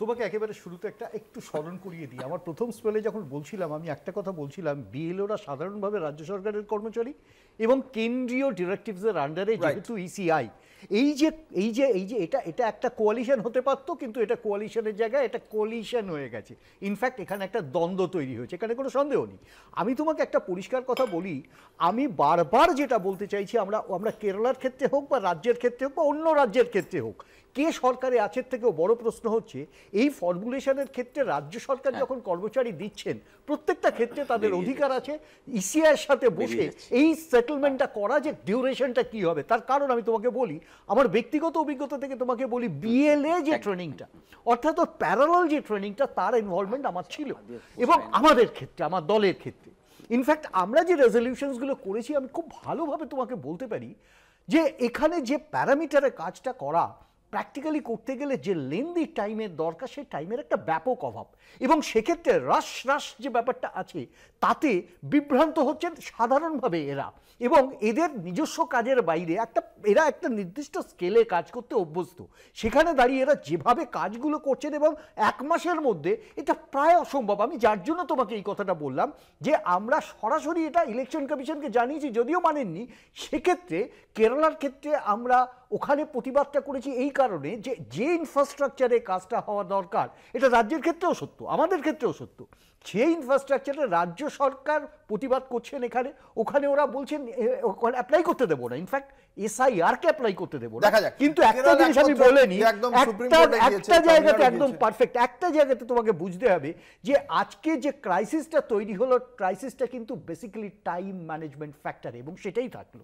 তোমাকে একেবারে শুরুতে একটু স্মরণ করিয়ে দিই। আমার প্রথম স্পেলে যখন বলছিলাম, আমি একটা কথা বলছিলাম, বিএলওরা সাধারণভাবে রাজ্য সরকারের কর্মচারী এবং কেন্দ্রীয় ডিরেক্টিভসের আন্ডারে যেহেতু ইসিআই, এই যে এই যে এই যে এটা এটা একটা কোয়ালিশন হতে পারতো, কিন্তু এটা কোয়ালিশনের জায়গায় এটা কোয়ালিশন হয়ে গেছে। ইনফ্যাক্ট এখানে একটা দ্বন্দ্ব তৈরি হয়েছে, এখানে কোনো সন্দেহ নেই। আমি তোমাকে একটা পরিষ্কার কথা বলি, আমি বারবার যেটা বলতে চাইছি, আমরা কেরালার ক্ষেত্রে হোক বা রাজ্যের ক্ষেত্রে হোক বা অন্য রাজ্যের ক্ষেত্রে হোক, কে সরকারে আছে থেকেও বড় প্রশ্ন হচ্ছে এই ফর্মুলেশনের ক্ষেত্রে রাজ্য সরকার যখন কর্মচারী দিচ্ছেন, প্রত্যেকটা ক্ষেত্রে তাদের অধিকার আছে ইসিআইয়ের সাথে বসে এই সেটেলমেন্টটা করা, যে ডিউরেশনটা কি হবে। তার কারণ আমি তোমাকে বলি, আমার ব্যক্তিগত অভিজ্ঞতা থেকে তোমাকে বলি, বিএলএ যে ট্রেনিংটা, অর্থাৎ প্যারালাল যে ট্রেনিংটা, তার ইনভলভমেন্ট আমার ছিল এবং আমাদের ক্ষেত্রে, আমার দলের ক্ষেত্রে। ইনফ্যাক্ট আমরা যে রেজলিউশনসগুলো করেছি, আমি খুব ভালোভাবে তোমাকে বলতে পারি যে এখানে যে প্যারামিটারে কাজটা করা, প্র্যাকটিক্যালি করতে গেলে যে লেন্দি টাইমের দরকার, সেই টাইমের একটা ব্যাপক অভাব, এবং সেক্ষেত্রে রাশ যে ব্যাপারটা আছে, তাতে বিভ্রান্ত হচ্ছেন সাধারণভাবে এরা, এবং এদের নিজস্ব কাজের বাইরে এরা একটা নির্দিষ্ট স্কেলে কাজ করতে অভ্যস্ত। সেখানে দাঁড়িয়ে এরা যেভাবে কাজগুলো করছেন, এবং 1 মাসের মধ্যে এটা প্রায় অসম্ভব। আমি যার জন্য তোমাকে এই কথাটা বললাম যে আমরা সরাসরি এটা ইলেকশন কমিশনকে জানিয়েছি, যদিও মানেননি। সেক্ষেত্রে কেরালার ক্ষেত্রে আমরা ওখানে প্রতিবাদটা করেছি এই কারণে যে ইনফ্রাস্ট্রাকচারে কাজটা হওয়া দরকার, এটা রাজ্যের ক্ষেত্রেও সত্য, আমাদের ক্ষেত্রেও সত্য, সেই ইনফ্রাস্ট্রাকচারে রাজ্য সরকার প্রতিবাদ করছেন এখানে, ওখানে ওরা বলছেন ওখানে অ্যাপ্লাই করতে দেবো না, ইনফ্যাক্ট এসআইআর-কে অ্যাপ্লাই করতে দেবো না। কিন্তু একটা জিনিস আমি বলিনি, একটা জায়গাতে একদম পারফেক্ট, একটা জায়গাতে তোমাকে বুঝতে হবে যে আজকে যে ক্রাইসিসটা তৈরি হলো, ক্রাইসিসটা কিন্তু বেসিক্যালি টাইম ম্যানেজমেন্ট ফ্যাক্টর, এবং সেটাই থাকলো।